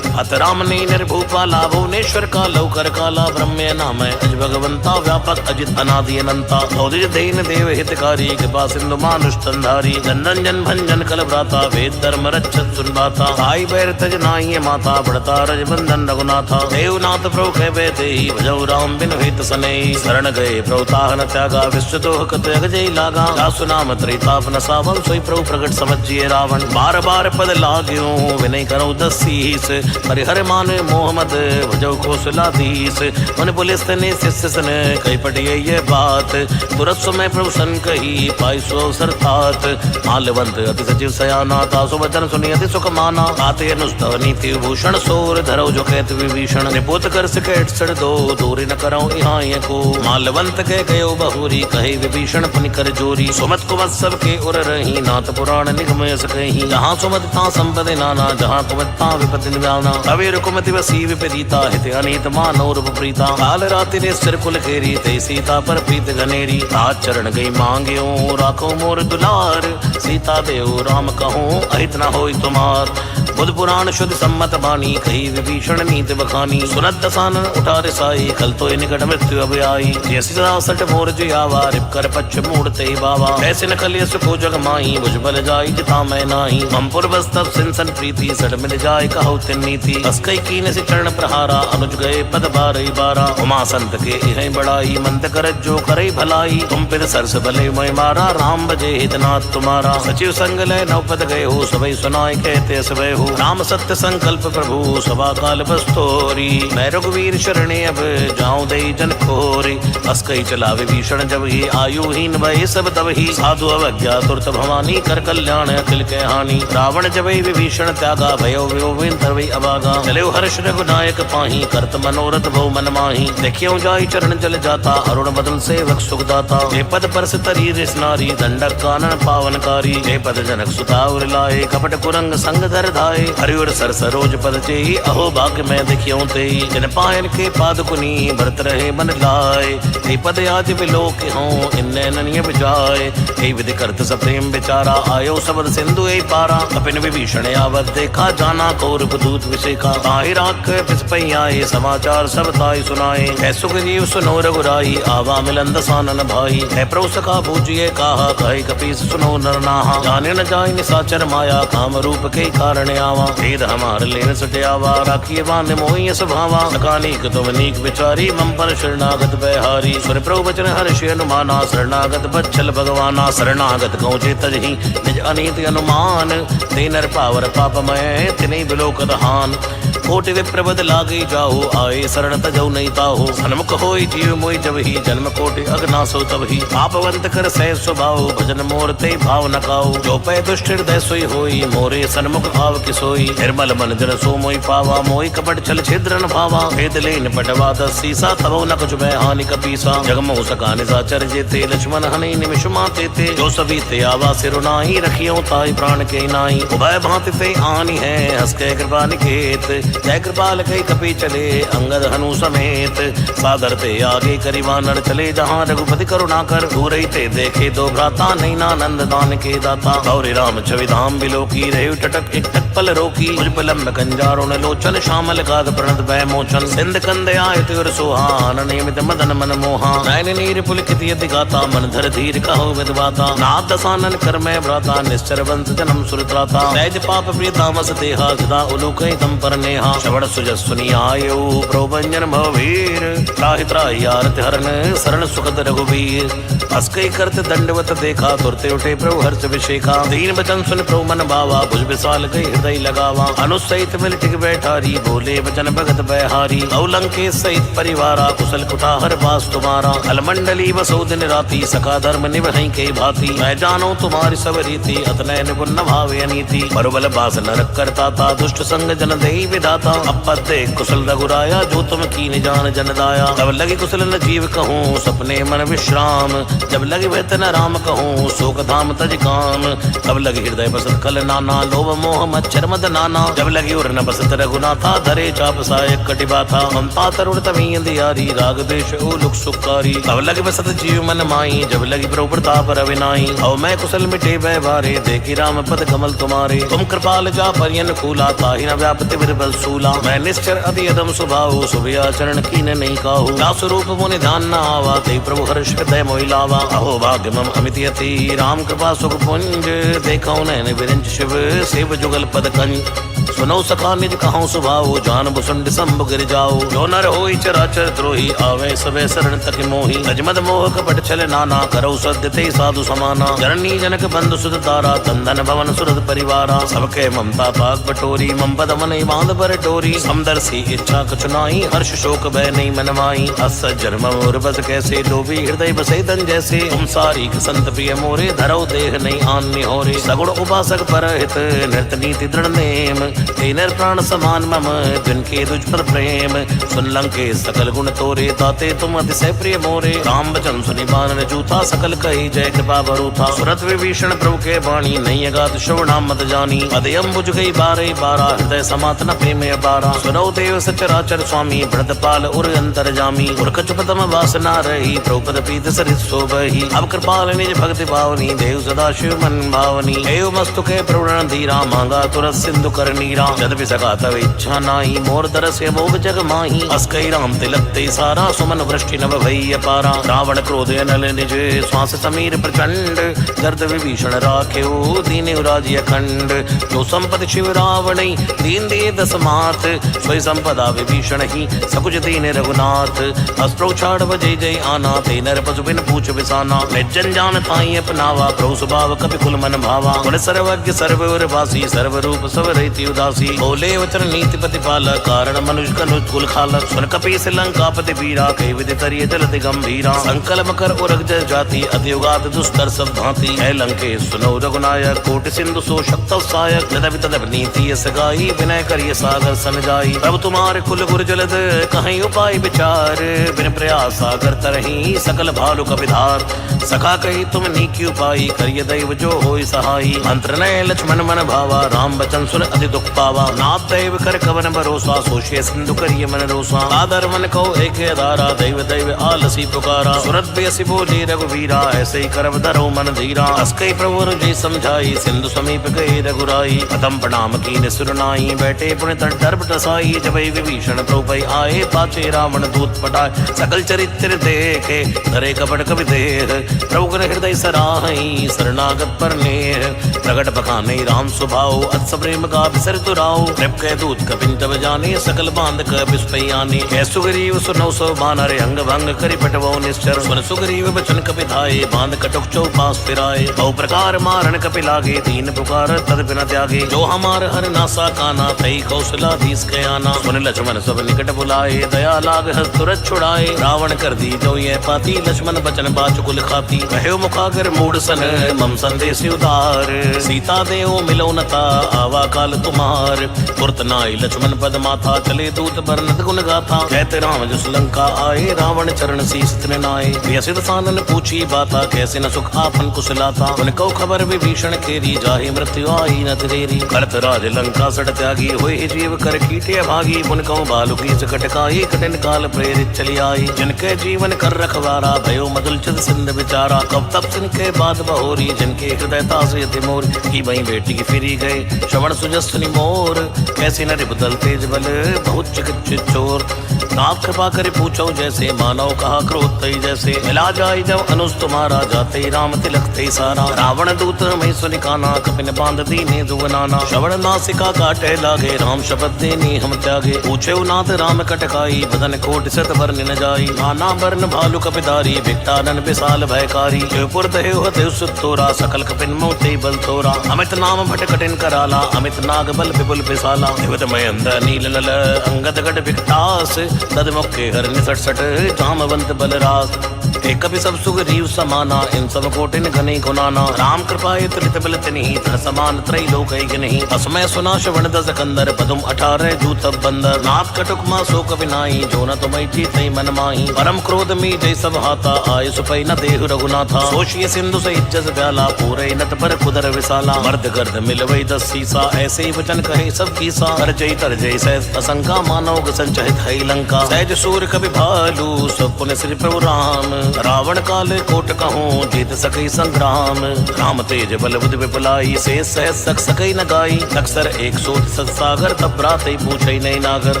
अत राम ने निर्भूपाला, भुवनेश्वर का लौकर काला। ब्रह्म नाम अज भगवंता, व्यापक अजित अनादि अनंता। औदिज देन देव हितकारी, कृपा सिंधु मानुष तंधारी। जनन जन भंजन कल भ्राता, वेद धर्म रक्षत सुनबाता। आई बैर तज नाई माता, बढ़ता रज बंधन रघुनाथा। देवनाथ प्रभु कह बैठे, भजौ राम बिन हित सने। शरण गए प्रभु ताहन त्यागा, विश्व दोह कत जय लागा। जासु नाम त्रिताप न सावन, सोई प्रभु प्रगट समझिए रावण। बार बार पद लाग्यो, विनय करो दसीस। हरिहर माने मोह मद, भजौ कौशलाधीश। मन पुलिस ने शिष्य सन, कई पटिए ये बात। तुरत समय प्रभु सन कही, पाई सो अवसर तात। माल्यवंत अति सचिव सयाना, तासु वचन सुनी अति सुख माना। आते अनुस्तव नीति भूषण, सोर धरो जो कहत विभीषण। निपुत कर सिकेट सड़ दो, दूरी न करो यहाँ को। माल्यवंत के गयो बहुरी, कहे विभीषण पुनि कर जोरी। सुमत कुमत सब के उर रही, नाथ पुराण निगम सकही। जहाँ सुमत ता संपदि नाना, जहाँ कुमत ता विपति निवाना। अवीर कुमति वसी विपरीता, हित अनीत मानव रूप प्रीता। काल राति ने सिर कुल घेरी, ते सीता पर प्रीत घनेरी। राज चरण गई मांग्यो, राखो मोर दुलार। सीता देव राम कहूँ, अहित न होई तुम्हार। बुध पुराण शुद्ध सम्मत बानी, कही विभीषण नीत बखानी। सुनत दसानन उठा रिसाई, कल तो निकट मृत्यु अब आई। जैसी सट मोर जियावा, रिप कर पच्छ मूढ़ते बावा। ऐसे न कलिय सुखो जग माही, भुज बल जाई जिता मैं नाही। ममपुर बस तब सिंसन प्रीति, सट मिल जाय कहो तिन नीति। अस्कई कीन से चरण प्रहारा, अनुज गए पद बारई बारा। उमा संत के इह बड़ाई, मंत कर जो करई भलाई। तुम पिर सरस भले मैं मारा, राम बजे हितनाथ तुम्हारा। सचिव संग लय नव पद गए हो, सबई सुनाय कहते सबे हो। राम सत्य संकल्प प्रभु, सभा काल बस्तोरी। मैं रघुवीर शरणे अब, जाऊं दई जन खोरी। अस्कई चला विभीषण जब ही, आयुहीन भय सब तब ही। साधु अवज्ञा तुरत भवानी, कर कल्याण अखिल के हानि। रावण जब विभीषण त्यागा, भयो विन तरवई अभागा। चले हर्ष रघुनायक पाही, करत मनोरथ भव मन माही। देखियो जाई चरण जल जाता, अरुण बदन सेवक सुखदाता। हे पद पर तरी रिस नारी, दंडक कानन पावनकारी। हे पद जनक सुता उर लाए, कपट कुरंग संग धर धाय। हरिवर सर सरोज पद चेई, अहो भाग्य मैं देखियो ते। जिन पायन के पाद कुनी, भरत रहे मन लाए। हे पद आज विलोक हों, इन्ने ननिय बिजाए। हे विधि करत सप्रेम बिचारा, आयो सबद सिंधु ए पारा। कपिन विभीषण आवत देखा, जाना कौरव दूत विषेका। ताहि राख पिस पई आए, समाचार सब ताई सुनाए। है सुग्रीव सुनो रघुराई, आवा मिलन दसानन भाई। है प्रभु सखा पूजिए काहा, कहे कपीस सुनो नर नाहा। जाने न जाय निसाचर माया, काम रूप के कारण आवा। भेद हमार लेन सटयावा, राखिए बांध मोहि स्वभावा। सकानीक तुम नीक विचारी, मम पर शरणागत बहारी। सुन प्रभु वचन हर्षि अनुमाना, शरणागत बच्छल भगवाना। शरणागत गौचे तजहि, निज अनीति अनुमान। ते नर पावर पापमय, तिनि बिलोकत हान। कोटि विप्रपद लागे जाओ, आए शरण तजौ नहीं ताहो। सन्मुख होई जीव मोहि जब ही, जन्म कोटि अगनासो तब ही। पापवंत कर सह स्वभाव, भजन मोर ते भाव न काओ। जो पै दुष्ट हृदय सोई होई, मोरे सन्मुख आव किसोई। निर्मल मन जन सो मोहि पावा, मोहि कपट छल छिद्र न भावा। भेद लेन पटवा दस सीसा, तबो न कुछ भय हानि कपीसा। जगमोह सका निशाचर जेते, लक्ष्मण हनि निमिष माते ते। जो सभी ते आवा सिर नाहि, रखियो ताहि प्राण के नाई। उभय भांति ते आनि है, हस के कृपा निकेत। जय कृपाल कई कपि चले, अंगद हनु समेत। सादर ते आगे करि वानर चले, जहाँ रघुपति करुणा कर। दूर ही ते देखे दो भ्राता, नैनानंद दान के दाता। गौरी राम छवि धाम बिलोकी, रहे टटक एक टक पल रोकी। मुझ लंब कंजारुण लोचन, श्यामल गाध प्रणत भय मोचन। सिंध कंद आय तुर सुहान, नियमित मदन मन मोहा। नयन नीर पुलकित यदि गाता, मन धर धीर कहो विधवाता। नाथ दसानन कर मैं भ्राता, निश्चर वंश जन्म सुरत्राता। सहज पाप प्रिय तामस देहा, सदा उलूकहि तम पर नेहा। श्रवण सुजस सुनि आयो, प्रोभंजन भववीर। त्राहि त्राहि आरति हरन, शरण सुखद रघुवीर। अस्कई करत दंडवत देखा, तुरते उठे प्रभु हर्ष विशेखा। दीन वचन सुन प्रभु मन भावा, भुज विशाल गई हृदय लगावा। अनुसहित मिल टिक बैठारी, बोले वचन भगत बहारी। अवलंके सहित परिवारा, कुशल कुठाहर वास तुम्हारा। अलमंडली बसो दिन राति, सखा धर्म निभहि के भांति। मैं जानो तुम्हारी सब रीति, अतनय निपुण न भावे अनीति। बरुबल बास नरक करता था, दुष्ट संग जन देहि विधाता। अब दे कुशल रघुराया, जो तुम कीन जान जन दाया। तब लगी कुशल न जीव कहूँ, सपने मन विश्राम। जब लगी वेत न राम कहूँ, शोक धाम तज काम। तब लगी हृदय बसत कल नाना, लोभ मोह मच्छर मद नाना। जब लगी उर न बसत रघुनाथा, धरे चाप सायक कटिबा था। ममता तरुण तमी अंधियारी, राग द्वेष उलुक सुखारी। तब लगी बसत जीव मन माई, जब लगी प्रभु प्रताप रविनाई। औ मैं कुशल मिटे भय भारे, देखी राम पद कमल तुम्हारे। तुम कृपाल जा परियन खूला, ताहि न व्यापति बिरबल सूला। मैं निश्चर अति अदम स्वभाव, शुभ आचरण कीन नहीं काहू। दासुरूप मुनि ध्यान न आवा, ते प्रभु हर्ष हृदय मोहि लावा। अहो भाग्य मम अमित यति, राम कृपा सुख पुंज। देखो नैन विरंच शिव, सेव जुगल पद कंज। सुनो सखा निज कहां स्वभाव, जान भुसुंड संभ गिर जाओ। जो नर होई चराचर द्रोही, आवे सबे शरण तक मोही। रजमद मोह कपट छल नाना, करौ सद्य ते साधु समाना। जननी जनक बंधु सुत तारा, तंदन भवन सुरत परिवारा। सबके ममता पाक बटोरी, मम पद मन बांध पर डोरी। समदर्शी इच्छा कछु नाई, हर्ष शोक भय नहीं मन माई। अस जन्म मोर बस कैसे, लोभी हृदय बसे तन जैसे। तुम सारी संत प्रिय मोरे, धरो देह नहीं आन्य होरे। सगुण उपासक परहित, नृत नीति दृढ़ नेम। तेनर प्राण समान मम, जिनके तुझ पर प्रेम। सुन लंके सकल गुण तोरे, ताते तुम अतिशय प्रिय मोरे। राम वचन सुनि बानर जूथा, सकल कही जय कृपा भरूथा। सुरत विभीषण प्रभु के वाणी, नहीं अगाध श्रवणा मत जानी। अदयम बुझ गई बारे बारा, हृदय समातन प्रेम अपारा। सुनो देव सचराचर स्वामी, भरतपाल उर अंतर जामी। उर्ख चुपतम वासना रही, प्रभुपद प्रीत सरित शोभहि। अब कृपाल निज भक्ति पावनी, देव सदा शिव मन भावनी। एव मस्तुके प्रवण धीरा, मांगा तुरत सिंधु कर नीरा। यद्यपि सका तव इच्छा नाही, मोर तरस मोह जग माही। अस्कई राम तिलक ते सारा, सुमन वृष्टि नभ भई अपारा। रावण क्रोध अनल निज, श्वास समीर प्रचंड। गर्द विभीषण राख्यो, दीन राजी अखंड। जो संपति शिव रावण, दीन दे दस मात। सोई संपदा विभीषण ही, सकुच दीन रघुनाथ। अस्त्रौ छाड़ बजे जय आना, ते नर पशु बिन पूछ बिसाना। निर्जन जान ताई अपनावा, प्रभु स्वभाव कपि कुल मन भावा। गुण सर्वज्ञ सर्ववर वासी, सर्वरूप सब रहिति उदासी। बोले वचन नीति प्रतिपाला, कारण मनुष्य कनुज कुल खाला। सुन कपीस लंकापति वीरा, कई विधि तरिय जलति गंभीरा। संकल्प कर उरग जल जाति, अतियुगात दुस्तर सब भांति। है लंके सुनो रघुनायक, कोटि सिंधु सो शक्त सहायक। यद्यपि तदप नीति यस गाई, विनय करिय सागर सन जाई। प्रभु तुम्हारे कुल गुर जलद, कहीं उपाय विचार। बिन प्रयास सागर तरही, सकल भालु कपिधार। सखा कही तुम नीकी उपाई, करिय दैव जो होई सहाई। मंत्र नय लक्ष्मण मन भावा, राम वचन सुन अति दुख पावा। नाथ दैव कर कवन भरोसा, सोचिए सिंधु करिय मन रोसा। आदर मन को एक धारा, दैव दैव आलसी पुकारा। सुरत बेसी बोले रघुवीरा, ऐसे ही करब धरो मन धीरा। अस्कई प्रभु जी समझाई, सिंधु समीप गए रघुराई। प्रथम प्रणाम कीन सुरनाई, बैठे पुण्य तट दर्प टसाई। जब विभीषण प्रभु आए, पाचे रावण दूत पटाए। सकल चरित्र देखे, धरे कपट कवि देह। प्रभु कर हृदय सराहई शरणागत पर नेह प्रगट बखाने राम स्वभाव अत्स प्रेम का बिसर तुराओ नृप के दूत कपिन तब जाने सकल बांध क बिस्पयाने है सुग्रीव सुनौ सो बानर अंग भंग करि पटवो निश्चर सुन सुग्रीव बचन कपि धाये बांध कटुक चौपास फिराए बहु प्रकार मारण कपि लागे दीन पुकार तद बिन त्यागे जो हमार हर नासा काना तई कौशलाधीश के आना सुन लक्ष्मण सब निकट बुलाए दया लाग हस्त तुरत छुड़ाए रावण कर दी जो ये पाती लक्ष्मण बचन बाचुकुल खाती कहो मुखागर मूड सन मम संदेश उदार सीता देव मिलो नता आवा काल तुम्हार तुरत नाई लक्ष्मण पद माथा चले दूत बरनत गुण गाथा कहते राम जस लंका आए रावण चरण शीस तृणाए व्यसित सानन पूछी बाता कैसे न सुख आपन कुशलाता उनको खबर विभीषण केरी जाहि मृत्यु आई न तेरी करत राज लंका सड़ त्यागी हुए जीव कर कीटे भागी पुनको बालुकी सकटकाई कठिन काल प्रेरित चली आई जिनके जीवन कर रखवारा भयो मधुल चित सिंध बिचारा कब तब जिनके बाद बहोरी जिनके हृदय तासे तिमोर की वही बेटी की फिरी गए श्रवण सुजस्वनी मोर कैसे न रिबदल तेज बल बहुत चिकित्सित चोर नाथ कृपा कर पूछो जैसे मानव कहा क्रोध तई जैसे मिला जाय जब अनुज तुम्हारा जाते राम तिलक ते सारा रावण दूत में सुनिकाना कपिन बांध दीने जुगनाना श्रवण नासिका काटे लागे राम शपथ देनी हम त्यागे पूछे नाथ राम कटकाई बदन कोट सत वर्ण न जाई नाना वर्ण भालु कपिधारी भिक्टानन विशाल भयकारी शिवपुर देव देव सुतोरा सकल कपिन मोते बल तोरा अमित नाम भट कटिन कराला अमित नाग बल विपुल विशाला दिवत मयंद नील नल अंगद गढ़ विकटास तद मुखे हर निसट सट जामवंत बलरास एक कपि सब सुग्रीव समाना इन सब कोटिन घने गुनाना राम कृपाए त्रित बल तिन्हि धन समान त्रय लोक नहीं असमय सुना श्रवण दस कंदर पदुम 18 जूत बंदर नाथ कटुक मा शोक विनाई जो न तुम जीते मन माही परम क्रोध में जय सब हाथा आय सुपई न देहु रघुनाथा सोशिय सिंधु सहित जस ब्याला पूरे नट पर कुदर विशाला मर्द गर्द मिलवई 10 सीसा ऐसे ही वचन कहे सब कीसा हर जय तर जय सहज असंका मानव संचहित है लंका सहज सूर कवि भालू सब पुण्य श्री प्रभु राम रावण काल कोट कहूँ जीत सके संग्राम राम तेज बल बुद्धि विपुलाई से सहज सक सके न गाई अक्सर एक सोत सत सागर तब राते पूछे नई नागर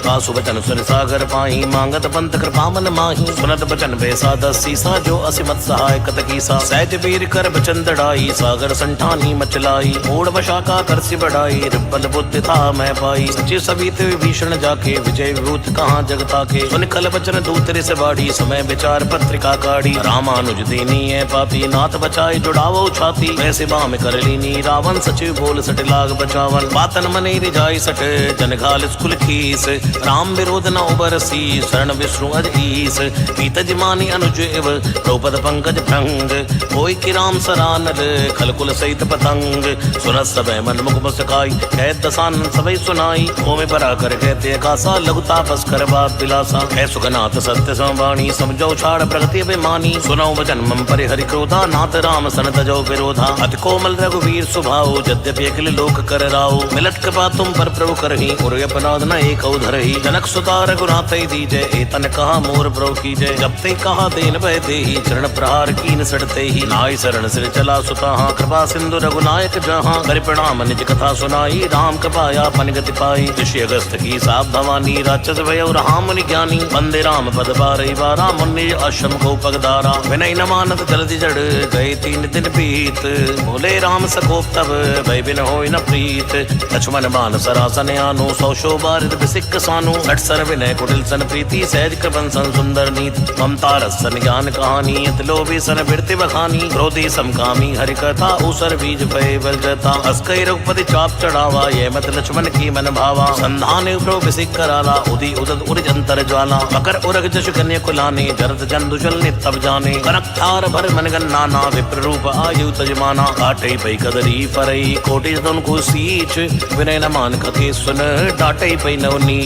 आसु बचन सुन सागर पाही मांगत पंत कृपा मन माही सुनत बचन बेसा 10 सीसा जो असिमत सहाय कत कीसा सहज वीर कर बचन दड़ाई सागर संठानी मचलाई मूड वशाका कर सी बढ़ाई रिबल बुद्धि था मैं पाई सच्चे सभी विभीषण जाके विजय विभूत कहाँ जगता के सुन कल बचन दूतरे से बाड़ी समय विचार पत्रिका काढ़ी रामानुज दीनी है पापी नाथ बचाए जुड़ावो छाती वैसे बाम कर लीनी रावण सचिव बोल सट लाग बचावन बातन मने रिजाई सट जन घाल स्कुल खीस राम विरोध न उबरसी शरण विष्णु अधीस पीत जिमानी अनुज इव द्रौपद पंकज भ्रंग कोई कि राम सरानल खलकुल सहित पतंग सुनत सबे मन मुख मुस्काई कह दसानन सबई सुनाई ओमे परा कर कहते कासा लघु तापस कर बात दिलासा है सुखनाथ सत्य संवाणी समझो छाड़ प्रगति अभिमानी सुनो वचन मम परि हरि क्रोधा नाथ राम सन तजो विरोधा अति कोमल रघुवीर स्वभाव यद्यपि अखिल लोक कर राओ मिलत कृपा तुम पर प्रभु करही और अपराध न एक धरही जनक सुता रघुनाथ दीजय एतन कहा मोर प्रभु कीजय जब ते कहा देन भय देही चरण प्रहार कीन सड़ते ही नाई शरण सिर चला सुता कृपा सिंधु रघुनायक जहाँ कर प्रणाम निज कथा सुनाई राम कृपाया पन गति पाई ऋषि अगस्त की साप भवानी राक्षस भय राम ज्ञानी वंदे राम पद बारई बारा मुन्नि आश्रम को पगदारा विनय न मानत जल्दी जड़ गए 3 दिन बीत बोले राम सकोप तब भय बिन होय न प्रीत लक्ष्मण बान सरासन आनो 100 शोभारित बिसिक सानु सठ सर विनय कुटिल सन प्रीति सहज कृपन सन सुंदर नीत ममता रस सन ज्ञान कहानी लोभी सन बिरति बखानी क्रोधी समकामी हरि कथा ऊसर बीज भय बल जता अस्कई रघुपति चाप चढ़ावा ये मत लक्ष्मण की मन भावा संधान प्रो बिसिक कराला उदी उदत उर्ज अंतर ज्वाला मकर उरग जश कन्या कुलाने जरत जंदुजल नितब जाने कनक थार भर मन गन्नाना विप्र रूप आयु तजमाना काटे पई कदरी परई कोटि तुम को सीच विनय न मान कथे सुन डाटे पई नवनी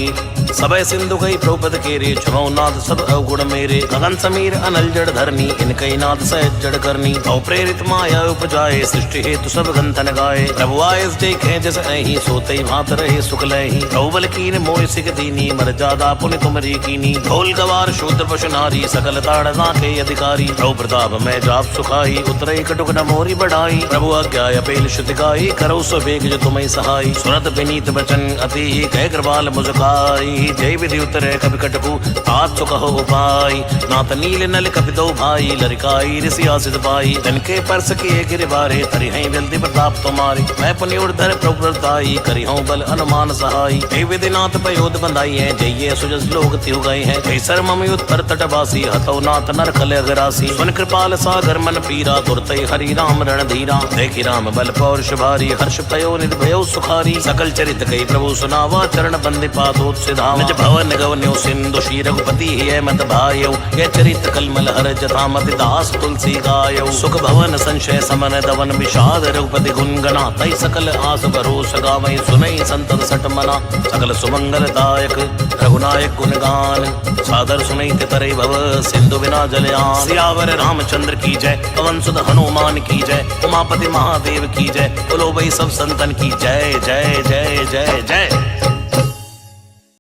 सबय सिंधु गई प्रोपद केरे छमौ नाथ सब अवगुण मेरे गगन समीर अनल जड़ धरनी इनकई नाथ सहज जड़ करनी औ प्रेरित माया उपजाए सृष्टि हेतु सब गंथन गाए प्रभु आयस देखे जस अहि सोते भात रहे सुख लहि प्रभुबल कीन मोय सिख दीनी मर जादा पुण्य तुमरी कीनी ढोल गवार शूद्र पशु नारी सकल ताड़ना के अधिकारी प्रभु प्रताप मैं जाप सुखाई उतरई कटुक न मोरी बढ़ाई प्रभु आज्ञा अपेल श्रुति गाई करो सो बेग जो तुम्हें सहाई सुनत विनीत बचन अति कह कृपाल मुझकाई जय विधि उतरे कपि कटकु तात कहो उपाय नाथ नील नल कपि दो भाई लरिका गाई ऋषि आसित पाई, जिनके परस किए गिरबारे तरि हैं जल्दी प्रताप तुम्हारी। मैं पुण्योधर प्रभुताई करी हूँ बल अनुमान सहाई, हे विधिनाथ पयोध बंधाई है, जय सुजस लोग त्यु गए हैं। हे सरमयुत पर तटवासी हतो नाथ नर कल अगरासी, सुन कृपाल सागर मन पीरा तुरते हरि राम रणधीरा। देखी राम बल पौरुष भारी हर्ष पयो निर्भयो सुखारी, सकल चरित कई प्रभु सुनावा चरण बंदे पादोत सिधावा। निज भवन गवन्यो सिंधु श्री रघुपति है मत भायो, ये चरित कलमल हर जथा मति दास तुलसी गायो। सुख भवन संशय समन दवन विषाद रघुपति गुण गना, तई सकल आस भरोस गावै सुनई संतत सट मना। सकल सुमंगल दायक रघुनायक गुण गान, सादर सुनई तरई भव सिंधु बिना जलयान। सियावर रामचंद्र की जय, पवन सुत हनुमान की जय, उमापति महादेव की जय, बोलो भाई सब संतन की जय जय जय जय जय।